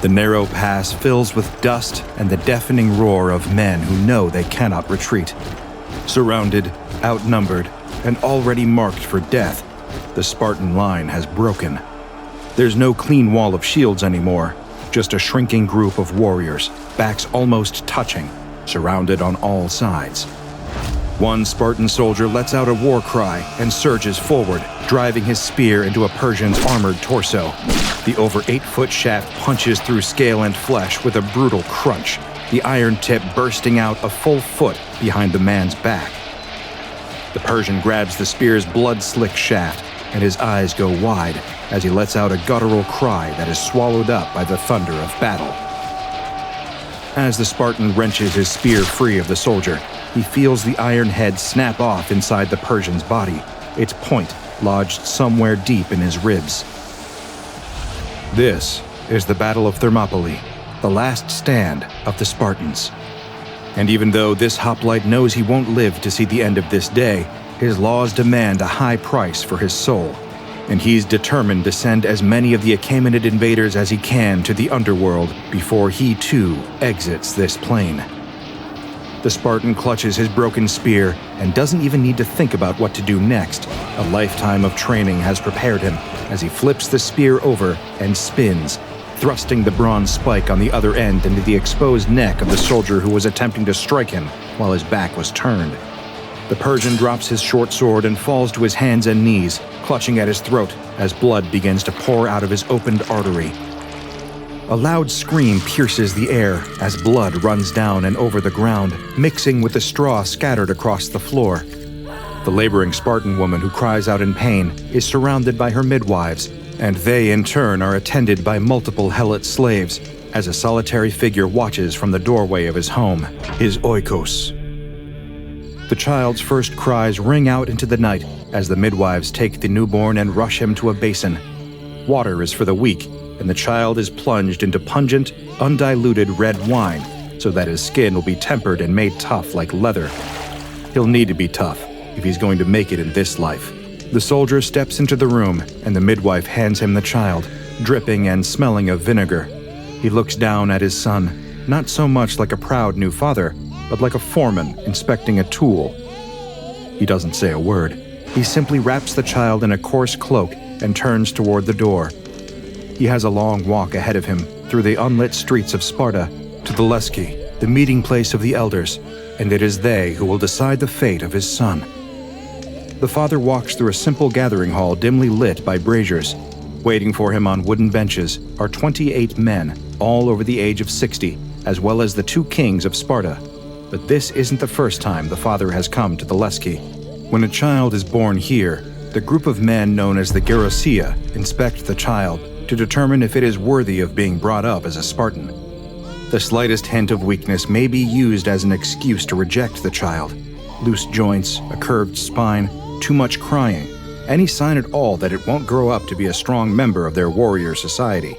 The narrow pass fills with dust and the deafening roar of men who know they cannot retreat. Surrounded, outnumbered, and already marked for death, the Spartan line has broken. There's no clean wall of shields anymore, just a shrinking group of warriors, backs almost touching, surrounded on all sides. One Spartan soldier lets out a war cry and surges forward, driving his spear into a Persian's armored torso. The over 8-foot shaft punches through scale and flesh with a brutal crunch, the iron tip bursting out a full foot behind the man's back. The Persian grabs the spear's blood-slick shaft, and his eyes go wide as he lets out a guttural cry that is swallowed up by the thunder of battle. As the Spartan wrenches his spear free of the soldier, he feels the iron head snap off inside the Persian's body, its point lodged somewhere deep in his ribs. This is the Battle of Thermopylae, the last stand of the Spartans. And even though this hoplite knows he won't live to see the end of this day, his laws demand a high price for his soul, and he's determined to send as many of the Achaemenid invaders as he can to the underworld before he too exits this plane. The Spartan clutches his broken spear and doesn't even need to think about what to do next. A lifetime of training has prepared him as he flips the spear over and spins, thrusting the bronze spike on the other end into the exposed neck of the soldier who was attempting to strike him while his back was turned. The Persian drops his short sword and falls to his hands and knees, clutching at his throat as blood begins to pour out of his opened artery. A loud scream pierces the air as blood runs down and over the ground, mixing with the straw scattered across the floor. The laboring Spartan woman who cries out in pain is surrounded by her midwives, and they in turn are attended by multiple helot slaves as a solitary figure watches from the doorway of his home, his oikos. The child's first cries ring out into the night as the midwives take the newborn and rush him to a basin. Water is for the weak, and the child is plunged into pungent, undiluted red wine so that his skin will be tempered and made tough like leather. He'll need to be tough if he's going to make it in this life. The soldier steps into the room, and the midwife hands him the child, dripping and smelling of vinegar. He looks down at his son, not so much like a proud new father, but like a foreman inspecting a tool. He doesn't say a word. He simply wraps the child in a coarse cloak and turns toward the door. He has a long walk ahead of him through the unlit streets of Sparta to the Leschi, the meeting place of the elders, and it is they who will decide the fate of his son. The father walks through a simple gathering hall dimly lit by braziers. Waiting for him on wooden benches are 28 men, all over the age of 60, as well as the 2 kings of Sparta. But this isn't the first time the father has come to the Leschi. When a child is born here, the group of men known as the Gerousia inspect the child to determine if it is worthy of being brought up as a Spartan. The slightest hint of weakness may be used as an excuse to reject the child. Loose joints, a curved spine, too much crying, any sign at all that it won't grow up to be a strong member of their warrior society.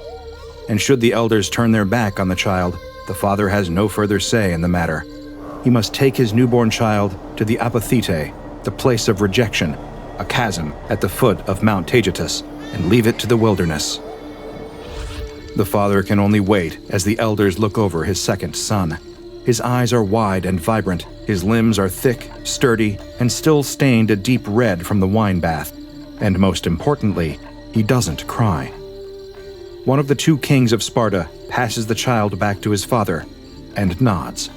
And should the elders turn their back on the child, the father has no further say in the matter. He must take his newborn child to the Apothete, the place of rejection, a chasm at the foot of Mount Taygetus, and leave it to the wilderness. The father can only wait as the elders look over his second son. His eyes are wide and vibrant, his limbs are thick, sturdy, and still stained a deep red from the wine bath. And most importantly, he doesn't cry. One of the 2 kings of Sparta passes the child back to his father and nods.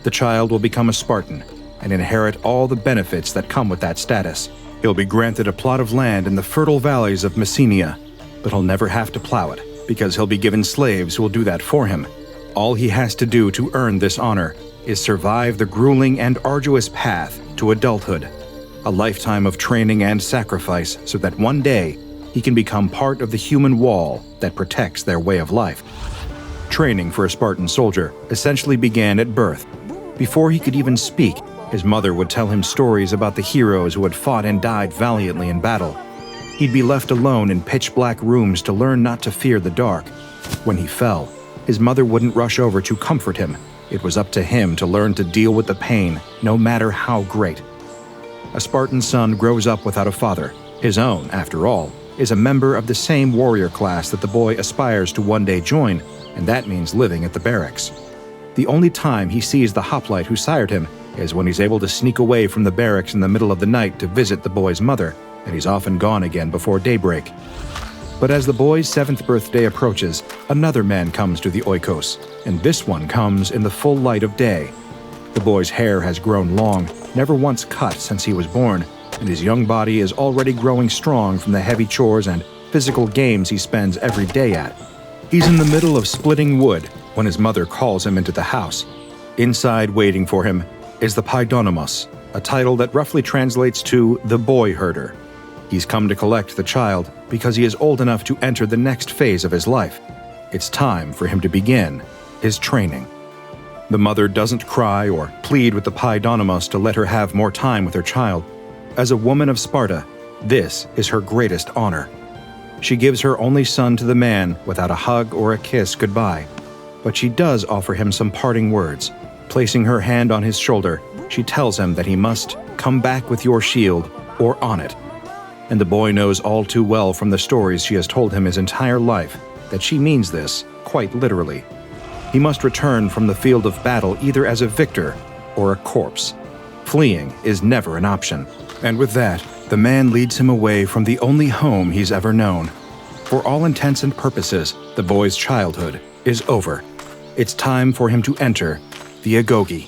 The child will become a Spartan and inherit all the benefits that come with that status. He'll be granted a plot of land in the fertile valleys of Messenia, but he'll never have to plow it, because he'll be given slaves who will do that for him. All he has to do to earn this honor is survive the grueling and arduous path to adulthood, a lifetime of training and sacrifice so that one day he can become part of the human wall that protects their way of life. Training for a Spartan soldier essentially began at birth. Before he could even speak, his mother would tell him stories about the heroes who had fought and died valiantly in battle. He'd be left alone in pitch-black rooms to learn not to fear the dark. When he fell, his mother wouldn't rush over to comfort him. It was up to him to learn to deal with the pain, no matter how great. A Spartan son grows up without a father. His own, after all, is a member of the same warrior class that the boy aspires to one day join, and that means living at the barracks. The only time he sees the hoplite who sired him is when he's able to sneak away from the barracks in the middle of the night to visit the boy's mother, and he's often gone again before daybreak. But as the boy's 7th birthday approaches, another man comes to the oikos, and this one comes in the full light of day. The boy's hair has grown long, never once cut since he was born, and his young body is already growing strong from the heavy chores and physical games he spends every day at. He's in the middle of splitting wood when his mother calls him into the house. Inside waiting for him is the Paidonomos, a title that roughly translates to the boy herder. He's come to collect the child because he is old enough to enter the next phase of his life. It's time for him to begin his training. The mother doesn't cry or plead with the Paidonomos to let her have more time with her child. As a woman of Sparta, this is her greatest honor. She gives her only son to the man without a hug or a kiss goodbye, but she does offer him some parting words. Placing her hand on his shoulder, she tells him that he must come back with your shield or on it. And the boy knows all too well from the stories she has told him his entire life that she means this quite literally. He must return from the field of battle either as a victor or a corpse. Fleeing is never an option. And with that, the man leads him away from the only home he's ever known. For all intents and purposes, the boy's childhood is over. It's time for him to enter the Agoge.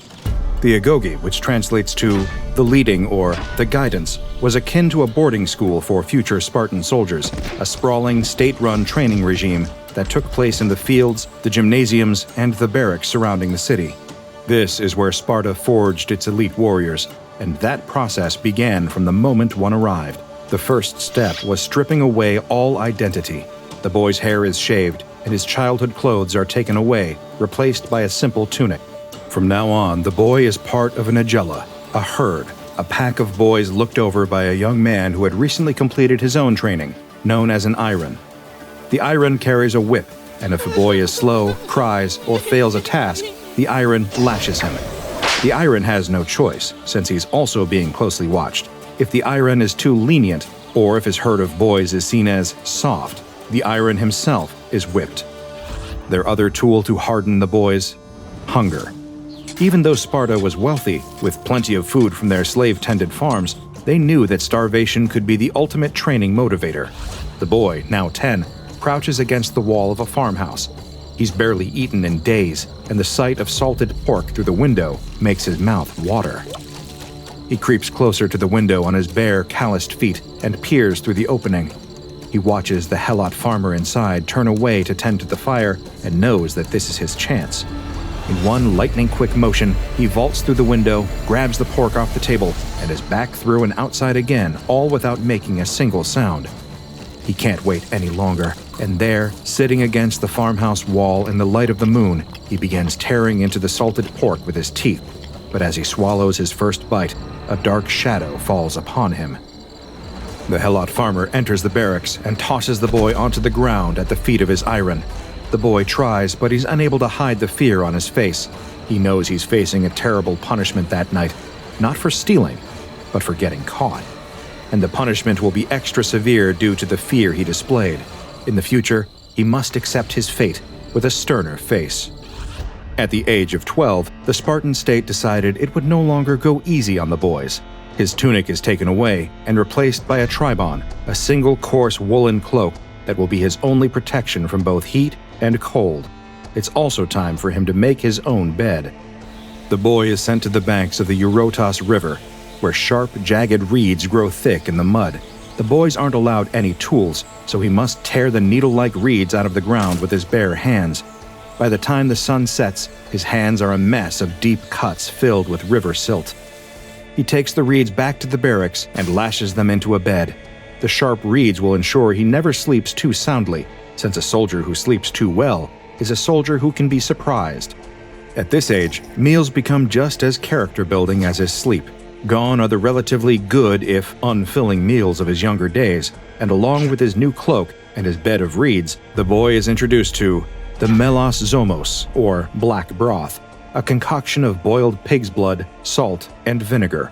The Agoge, which translates to the leading or the guidance, was akin to a boarding school for future Spartan soldiers, a sprawling, state-run training regime that took place in the fields, the gymnasiums, and the barracks surrounding the city. This is where Sparta forged its elite warriors, and that process began from the moment one arrived. The first step was stripping away all identity. The boy's hair is shaved, and his childhood clothes are taken away, replaced by a simple tunic. From now on, the boy is part of an agella, a herd, a pack of boys looked over by a young man who had recently completed his own training, known as an iron. The iron carries a whip, and if a boy is slow, cries, or fails a task, the iron lashes him. The iron has no choice, since he's also being closely watched. If the iron is too lenient, or if his herd of boys is seen as soft, the iron himself is whipped. Their other tool to harden the boys? Hunger. Even though Sparta was wealthy, with plenty of food from their slave-tended farms, they knew that starvation could be the ultimate training motivator. The boy, now 10, crouches against the wall of a farmhouse. He's barely eaten in days, and the sight of salted pork through the window makes his mouth water. He creeps closer to the window on his bare, calloused feet and peers through the opening. He watches the helot farmer inside turn away to tend to the fire and knows that this is his chance. In one lightning-quick motion, he vaults through the window, grabs the pork off the table, and is back through and outside again, all without making a single sound. He can't wait any longer, and there, sitting against the farmhouse wall in the light of the moon, he begins tearing into the salted pork with his teeth. But as he swallows his first bite, a dark shadow falls upon him. The helot farmer enters the barracks and tosses the boy onto the ground at the feet of his iron. The boy tries, but he's unable to hide the fear on his face. He knows he's facing a terrible punishment that night, not for stealing, but for getting caught. And the punishment will be extra severe due to the fear he displayed. In the future, he must accept his fate with a sterner face. At the age of 12, the Spartan state decided it would no longer go easy on the boys. His tunic is taken away and replaced by a tribon, a single coarse woolen cloak that will be his only protection from both heat and cold. It's also time for him to make his own bed. The boy is sent to the banks of the Eurotas River, where sharp, jagged reeds grow thick in the mud. The boys aren't allowed any tools, so he must tear the needle-like reeds out of the ground with his bare hands. By the time the sun sets, his hands are a mess of deep cuts filled with river silt. He takes the reeds back to the barracks and lashes them into a bed. The sharp reeds will ensure he never sleeps too soundly, since a soldier who sleeps too well is a soldier who can be surprised. At this age, meals become just as character-building as his sleep. Gone are the relatively good, if unfilling, meals of his younger days, and along with his new cloak and his bed of reeds, the boy is introduced to the melos zomos, or black broth, a concoction of boiled pig's blood, salt, and vinegar.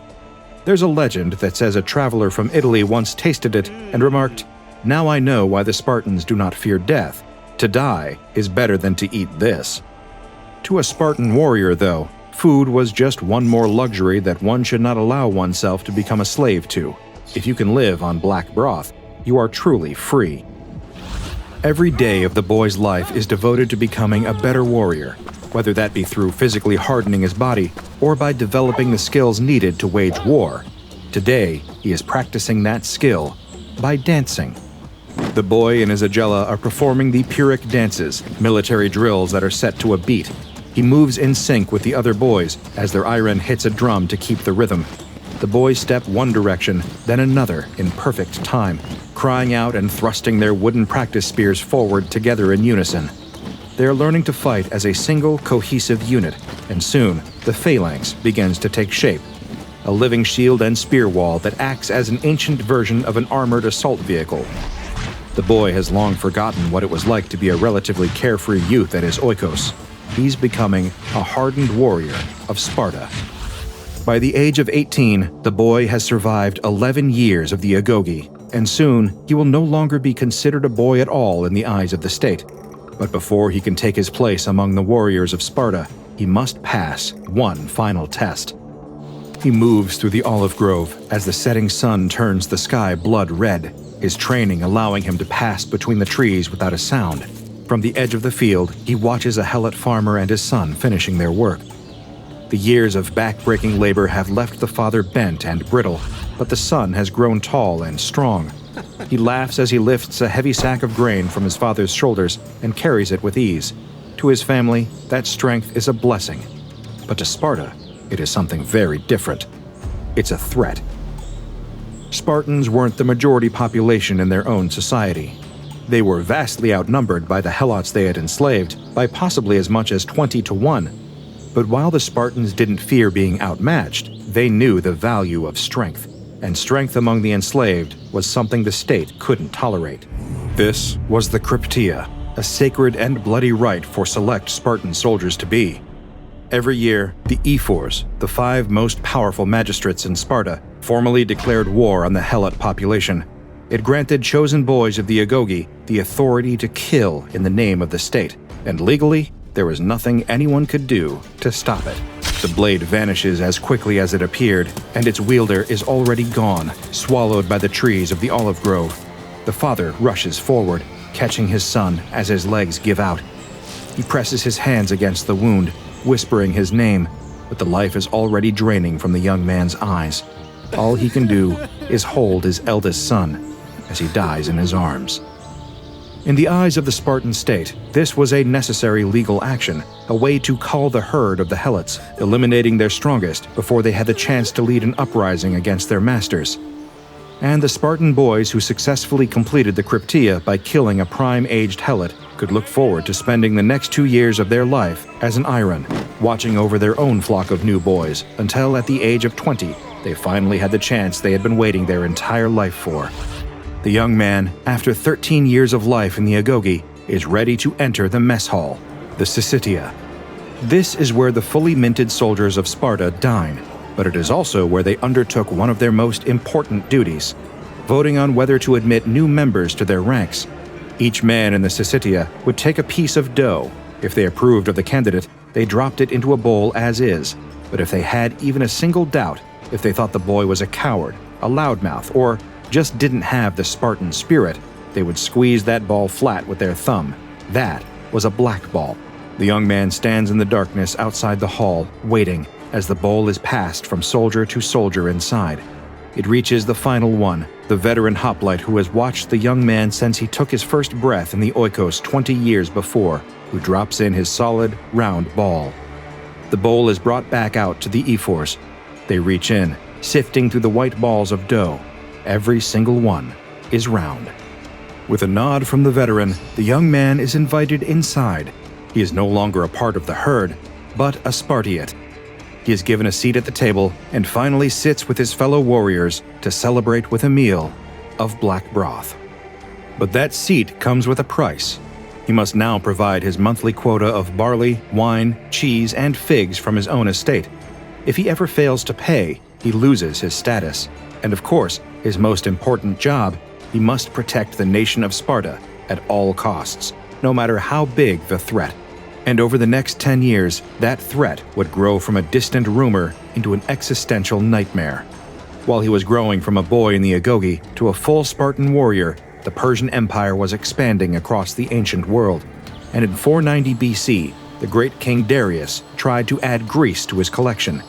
There's a legend that says a traveler from Italy once tasted it and remarked, "Now I know why the Spartans do not fear death. To die is better than to eat this. To a Spartan warrior, though, food was just one more luxury that one should not allow oneself to become a slave to. If you can live on black broth, you are truly free. Every day of the boy's life is devoted to becoming a better warrior, whether that be through physically hardening his body or by developing the skills needed to wage war. Today, he is practicing that skill by dancing. The boy and his Agella are performing the Pyrrhic dances, military drills that are set to a beat. He moves in sync with the other boys as their iron hits a drum to keep the rhythm. The boys step one direction, then another in perfect time, crying out and thrusting their wooden practice spears forward together in unison. They are learning to fight as a single, cohesive unit, and soon the Phalanx begins to take shape. A living shield and spear wall that acts as an ancient version of an armored assault vehicle. The boy has long forgotten what it was like to be a relatively carefree youth at his oikos. He's becoming a hardened warrior of Sparta. By the age of 18, the boy has survived 11 years of the Agoge, and soon he will no longer be considered a boy at all in the eyes of the state. But before he can take his place among the warriors of Sparta, he must pass one final test. He moves through the olive grove as the setting sun turns the sky blood red, his training allowing him to pass between the trees without a sound. From the edge of the field, he watches a Helot farmer and his son finishing their work. The years of back-breaking labor have left the father bent and brittle, but the son has grown tall and strong. He laughs as he lifts a heavy sack of grain from his father's shoulders and carries it with ease. To his family, that strength is a blessing. But to Sparta, it is something very different. It's a threat. Spartans weren't the majority population in their own society. They were vastly outnumbered by the Helots they had enslaved, by possibly as much as 20 to 1. But while the Spartans didn't fear being outmatched, they knew the value of strength, and strength among the enslaved was something the state couldn't tolerate. This was the Crypteia, a sacred and bloody rite for select Spartan soldiers to be. Every year, the ephors, the 5 most powerful magistrates in Sparta, formally declared war on the Helot population. It granted chosen boys of the Agoge the authority to kill in the name of the state, and legally, there was nothing anyone could do to stop it. The blade vanishes as quickly as it appeared, and its wielder is already gone, swallowed by the trees of the olive grove. The father rushes forward, catching his son as his legs give out. He presses his hands against the wound, whispering his name, but the life is already draining from the young man's eyes. All he can do is hold his eldest son as he dies in his arms. In the eyes of the Spartan state, this was a necessary legal action, a way to cull the herd of the Helots, eliminating their strongest before they had the chance to lead an uprising against their masters. And the Spartan boys who successfully completed the Crypteia by killing a prime-aged Helot could look forward to spending the next 2 years of their life as an iron, watching over their own flock of new boys until at the age of 20, they finally had the chance they had been waiting their entire life for. The young man, after 13 years of life in the Agoge, is ready to enter the mess hall, the Syssitia. This is where the fully minted soldiers of Sparta dine, but it is also where they undertook one of their most important duties, voting on whether to admit new members to their ranks. Each man in the Syssitia would take a piece of dough. If they approved of the candidate, they dropped it into a bowl as is, but if they had even a single doubt, if they thought the boy was a coward, a loudmouth, or just didn't have the Spartan spirit, they would squeeze that ball flat with their thumb. That was a black ball. The young man stands in the darkness outside the hall, waiting, as the bowl is passed from soldier to soldier inside. It reaches the final one, the veteran hoplite who has watched the young man since he took his first breath in the oikos 20 years before, who drops in his solid, round ball. The bowl is brought back out to the ephors. They reach in, sifting through the white balls of dough. Every single one is round. With a nod from the veteran, the young man is invited inside. He is no longer a part of the herd, but a Spartiate. He is given a seat at the table and finally sits with his fellow warriors to celebrate with a meal of black broth. But that seat comes with a price. He must now provide his monthly quota of barley, wine, cheese, and figs from his own estate. If he ever fails to pay, he loses his status. And of course, his most important job, he must protect the nation of Sparta at all costs, no matter how big the threat. And over the next 10 years, that threat would grow from a distant rumor into an existential nightmare. While he was growing from a boy in the Agoge to a full Spartan warrior, the Persian Empire was expanding across the ancient world. And in 490 BC, the great king Darius tried to add Greece to his collection.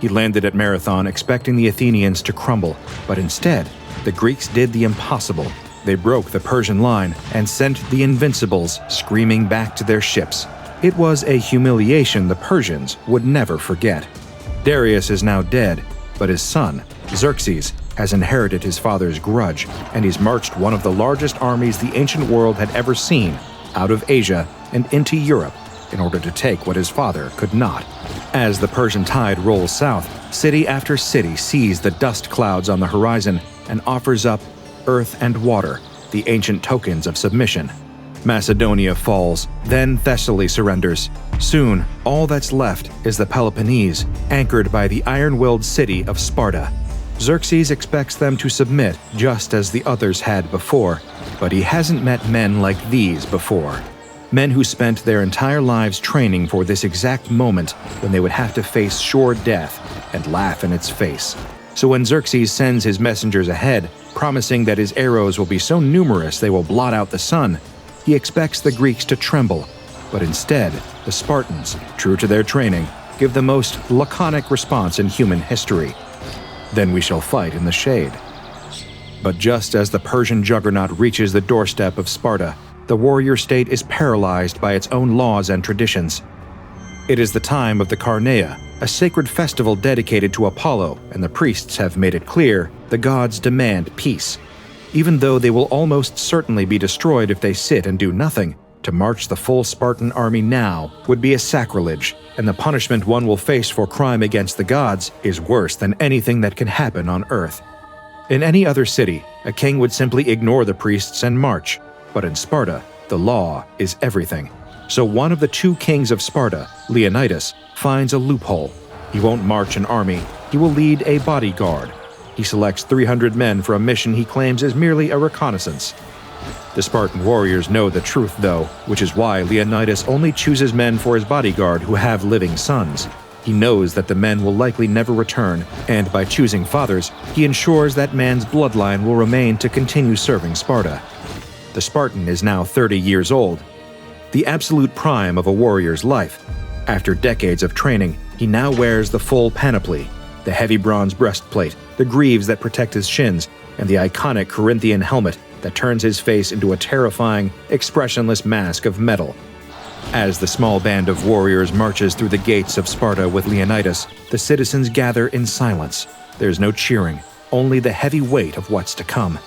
He landed at Marathon expecting the Athenians to crumble, but instead, the Greeks did the impossible. They broke the Persian line and sent the Invincibles screaming back to their ships. It was a humiliation the Persians would never forget. Darius is now dead, but his son, Xerxes, has inherited his father's grudge, and he's marched one of the largest armies the ancient world had ever seen out of Asia and into Europe in order to take what his father could not. As the Persian tide rolls south, city after city sees the dust clouds on the horizon and offers up earth and water, the ancient tokens of submission. Macedonia falls, then Thessaly surrenders. Soon, all that's left is the Peloponnese, anchored by the iron-willed city of Sparta. Xerxes expects them to submit just as the others had before, but he hasn't met men like these before. Men who spent their entire lives training for this exact moment when they would have to face sure death and laugh in its face. So when Xerxes sends his messengers ahead, promising that his arrows will be so numerous they will blot out the sun, he expects the Greeks to tremble. But instead, the Spartans, true to their training, give the most laconic response in human history. Then we shall fight in the shade. But just as the Persian juggernaut reaches the doorstep of Sparta, the warrior state is paralyzed by its own laws and traditions. It is the time of the Crypteia, a sacred festival dedicated to Apollo, and the priests have made it clear the gods demand peace. Even though they will almost certainly be destroyed if they sit and do nothing, to march the full Spartan army now would be a sacrilege, and the punishment one will face for crime against the gods is worse than anything that can happen on Earth. In any other city, a king would simply ignore the priests and march, but in Sparta, the law is everything. So one of the two kings of Sparta, Leonidas, finds a loophole. He won't march an army, he will lead a bodyguard. He selects 300 men for a mission he claims is merely a reconnaissance. The Spartan warriors know the truth, though, which is why Leonidas only chooses men for his bodyguard who have living sons. He knows that the men will likely never return, and by choosing fathers, he ensures that man's bloodline will remain to continue serving Sparta. The Spartan is now 30 years old, the absolute prime of a warrior's life. After decades of training, he now wears the full panoply, the heavy bronze breastplate, the greaves that protect his shins, and the iconic Corinthian helmet that turns his face into a terrifying, expressionless mask of metal. As the small band of warriors marches through the gates of Sparta with Leonidas, the citizens gather in silence. There's no cheering, only the heavy weight of what's to come.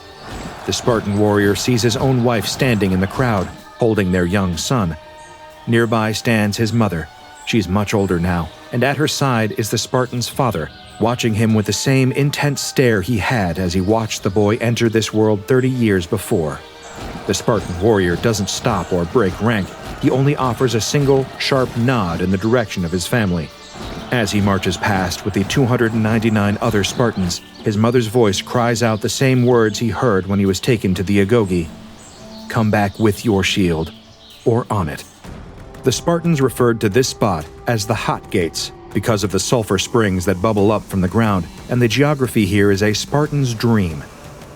The Spartan warrior sees his own wife standing in the crowd, holding their young son. Nearby stands his mother. She's much older now, and at her side is the Spartan's father, watching him with the same intense stare he had as he watched the boy enter this world 30 years before. The Spartan warrior doesn't stop or break rank. He only offers a single, sharp nod in the direction of his family. As he marches past with the 299 other Spartans, his mother's voice cries out the same words he heard when he was taken to the Agoge. "Come back with your shield, or on it." The Spartans referred to this spot as the Hot Gates because of the sulfur springs that bubble up from the ground, and the geography here is a Spartan's dream.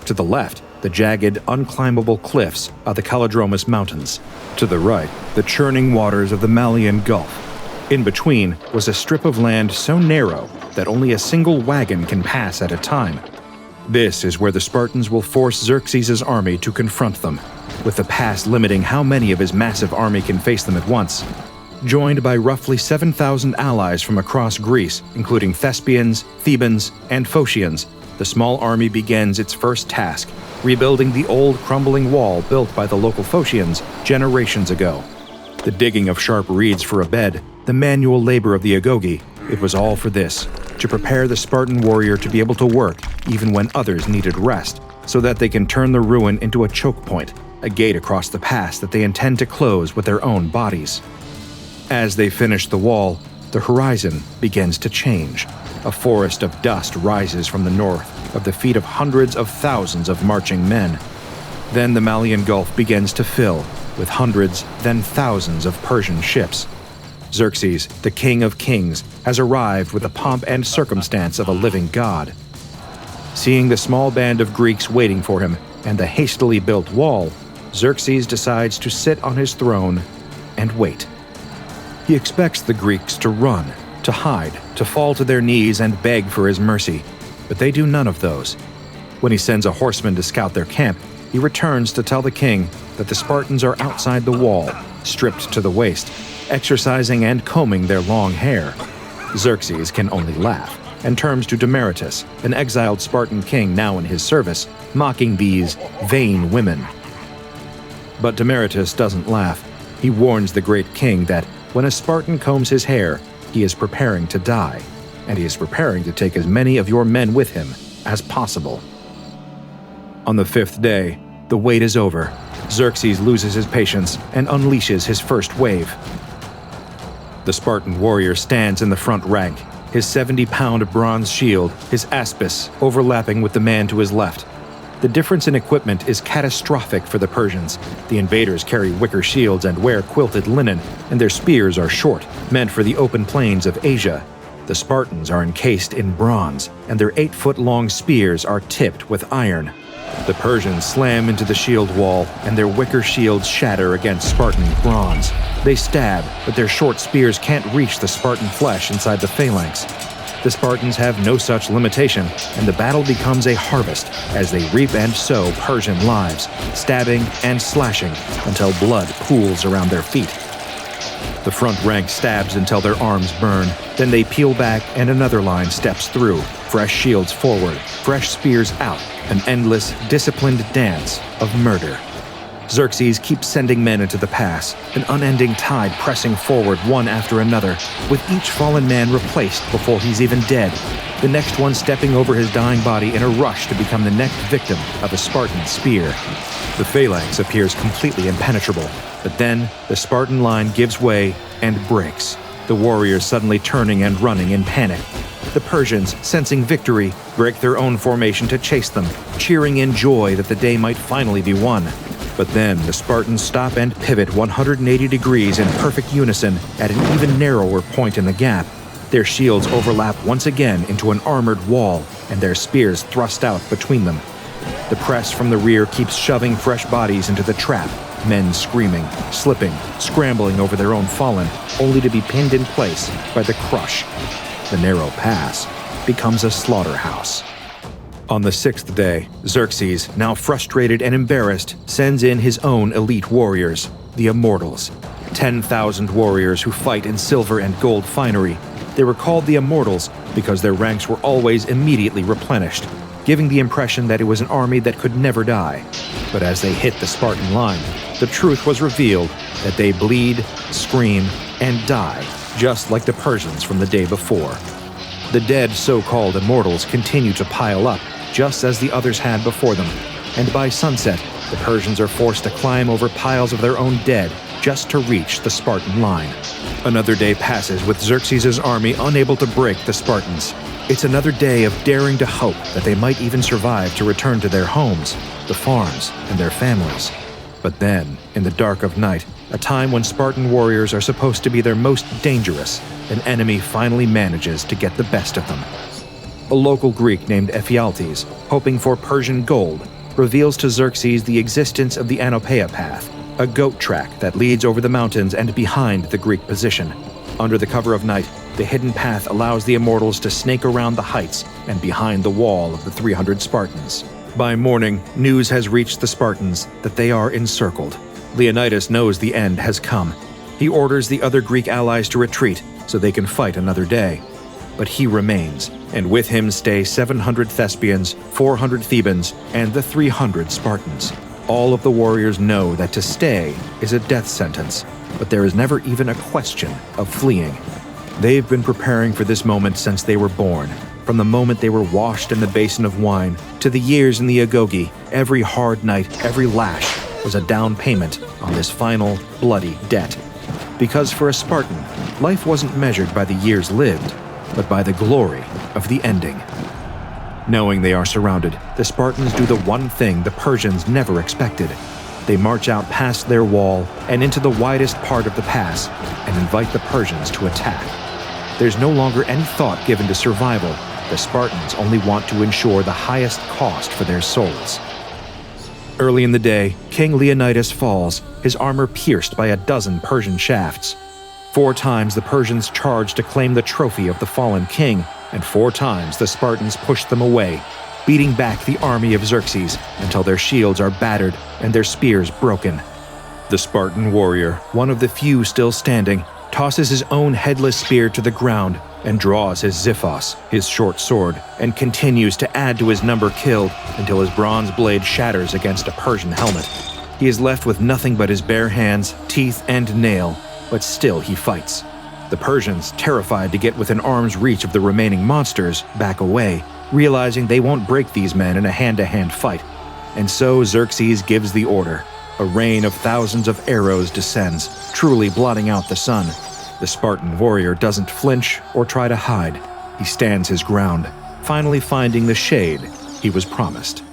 To the left, the jagged, unclimbable cliffs of the Calodromus Mountains. To the right, the churning waters of the Malian Gulf. In between was a strip of land so narrow that only a single wagon can pass at a time. This is where the Spartans will force Xerxes' army to confront them, with the pass limiting how many of his massive army can face them at once. Joined by roughly 7,000 allies from across Greece, including Thespians, Thebans, and Phocians, the small army begins its first task, rebuilding the old crumbling wall built by the local Phocians generations ago. The digging of sharp reeds for a bed, the manual labor of the Agoge, it was all for this, to prepare the Spartan warrior to be able to work even when others needed rest, so that they can turn the ruin into a choke point, a gate across the pass that they intend to close with their own bodies. As they finish the wall, the horizon begins to change. A forest of dust rises from the north of the feet of hundreds of thousands of marching men. Then the Malian Gulf begins to fill, with hundreds, then thousands of Persian ships. Xerxes, the king of kings, has arrived with the pomp and circumstance of a living god. Seeing the small band of Greeks waiting for him and the hastily built wall, Xerxes decides to sit on his throne and wait. He expects the Greeks to run, to hide, to fall to their knees and beg for his mercy, but they do none of those. When he sends a horseman to scout their camp, he returns to tell the king that the Spartans are outside the wall, stripped to the waist, exercising and combing their long hair. Xerxes can only laugh, and turns to Demaratus, an exiled Spartan king now in his service, mocking these vain women. But Demaratus doesn't laugh. He warns the great king that when a Spartan combs his hair, he is preparing to die, and he is preparing to take as many of your men with him as possible. On the 5th day, the wait is over. Xerxes loses his patience and unleashes his first wave. The Spartan warrior stands in the front rank, his 70-pound bronze shield, his aspis, overlapping with the man to his left. The difference in equipment is catastrophic for the Persians. The invaders carry wicker shields and wear quilted linen, and their spears are short, meant for the open plains of Asia. The Spartans are encased in bronze, and their 8-foot-long spears are tipped with iron. The Persians slam into the shield wall, and their wicker shields shatter against Spartan bronze. They stab, but their short spears can't reach the Spartan flesh inside the phalanx. The Spartans have no such limitation, and the battle becomes a harvest as they reap and sow Persian lives, stabbing and slashing until blood pools around their feet. The front rank stabs until their arms burn, then they peel back and another line steps through, fresh shields forward, fresh spears out, an endless, disciplined dance of murder. Xerxes keeps sending men into the pass, an unending tide pressing forward one after another, with each fallen man replaced before he's even dead, the next one stepping over his dying body in a rush to become the next victim of a Spartan spear. The phalanx appears completely impenetrable, but then the Spartan line gives way and breaks, the warriors suddenly turning and running in panic. The Persians, sensing victory, break their own formation to chase them, cheering in joy that the day might finally be won. But then the Spartans stop and pivot 180 degrees in perfect unison at an even narrower point in the gap. Their shields overlap once again into an armored wall, and their spears thrust out between them. The press from the rear keeps shoving fresh bodies into the trap, men screaming, slipping, scrambling over their own fallen, only to be pinned in place by the crush. The narrow pass becomes a slaughterhouse. On the 6th day, Xerxes, now frustrated and embarrassed, sends in his own elite warriors, the Immortals. 10,000 warriors who fight in silver and gold finery. They were called the Immortals because their ranks were always immediately replenished, giving the impression that it was an army that could never die. But as they hit the Spartan line, the truth was revealed that they bleed, scream, and die, just like the Persians from the day before. The dead so-called Immortals continue to pile up, just as the others had before them, and by sunset, the Persians are forced to climb over piles of their own dead just to reach the Spartan line. Another day passes with Xerxes' army unable to break the Spartans. It's another day of daring to hope that they might even survive to return to their homes, the farms, and their families. But then, in the dark of night, a time when Spartan warriors are supposed to be their most dangerous, an enemy finally manages to get the best of them. A local Greek named Ephialtes, hoping for Persian gold, reveals to Xerxes the existence of the Anopaia path, a goat track that leads over the mountains and behind the Greek position. Under the cover of night, the hidden path allows the Immortals to snake around the heights and behind the wall of the 300 Spartans. By morning, news has reached the Spartans that they are encircled. Leonidas knows the end has come. He orders the other Greek allies to retreat so they can fight another day. But he remains, and with him stay 700 Thespians, 400 Thebans, and the 300 Spartans. All of the warriors know that to stay is a death sentence, but there is never even a question of fleeing. They've been preparing for this moment since they were born. From the moment they were washed in the basin of wine, to the years in the Agoge, every hard night, every lash, was a down payment on this final, bloody debt. Because for a Spartan, life wasn't measured by the years lived, but by the glory of the ending. Knowing they are surrounded, the Spartans do the one thing the Persians never expected. They march out past their wall and into the widest part of the pass and invite the Persians to attack. There's no longer any thought given to survival. The Spartans only want to ensure the highest cost for their souls. Early in the day, King Leonidas falls, his armor pierced by 12 Persian shafts. 4 times the Persians charged to claim the trophy of the fallen king, and 4 times the Spartans pushed them away, beating back the army of Xerxes until their shields are battered and their spears broken. The Spartan warrior, one of the few still standing, tosses his own headless spear to the ground and draws his xiphos, his short sword, and continues to add to his number killed until his bronze blade shatters against a Persian helmet. He is left with nothing but his bare hands, teeth, and nail, but still he fights. The Persians, terrified to get within arm's reach of the remaining monsters, back away, realizing they won't break these men in a hand-to-hand fight. And so Xerxes gives the order. A rain of thousands of arrows descends, truly blotting out the sun. The Spartan warrior doesn't flinch or try to hide. He stands his ground, finally finding the shade he was promised.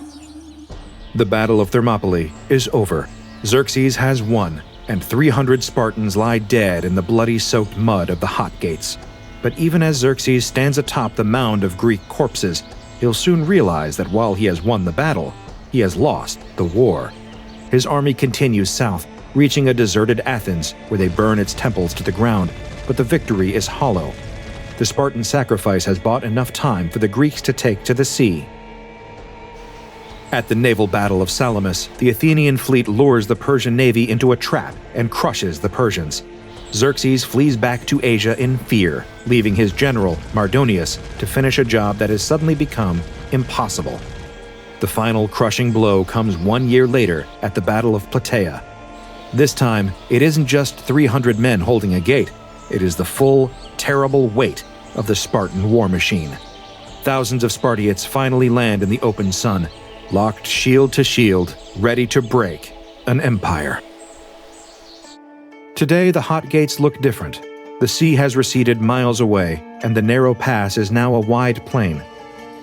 The Battle of Thermopylae is over. Xerxes has won, and 300 Spartans lie dead in the bloody-soaked mud of the hot gates. But even as Xerxes stands atop the mound of Greek corpses, he'll soon realize that while he has won the battle, he has lost the war. His army continues south, reaching a deserted Athens, where they burn its temples to the ground, but the victory is hollow. The Spartan sacrifice has bought enough time for the Greeks to take to the sea. At the naval battle of Salamis, the Athenian fleet lures the Persian navy into a trap and crushes the Persians. Xerxes flees back to Asia in fear, leaving his general, Mardonius, to finish a job that has suddenly become impossible. The final crushing blow comes 1 year later at the Battle of Plataea. This time, it isn't just 300 men holding a gate, it is the full, terrible weight of the Spartan war machine. Thousands of Spartiates finally land in the open sun, locked shield to shield, ready to break an empire. Today, the hot gates look different. The sea has receded miles away, and the narrow pass is now a wide plain.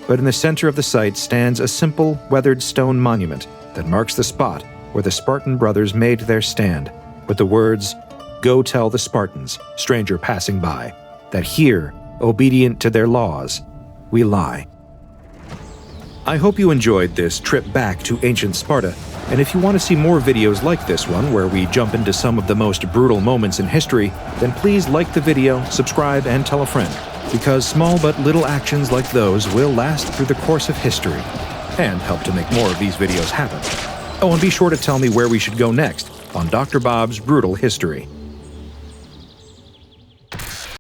But in the center of the site stands a simple, weathered stone monument that marks the spot where the Spartan brothers made their stand, with the words, "Go tell the Spartans, stranger passing by, that here, obedient to their laws, we lie." I hope you enjoyed this trip back to ancient Sparta, and if you want to see more videos like this one where we jump into some of the most brutal moments in history, then please like the video, subscribe, and tell a friend, because small but little actions like those will last through the course of history, and help to make more of these videos happen. Oh, and be sure to tell me where we should go next on Dr. Bob's Brutal History.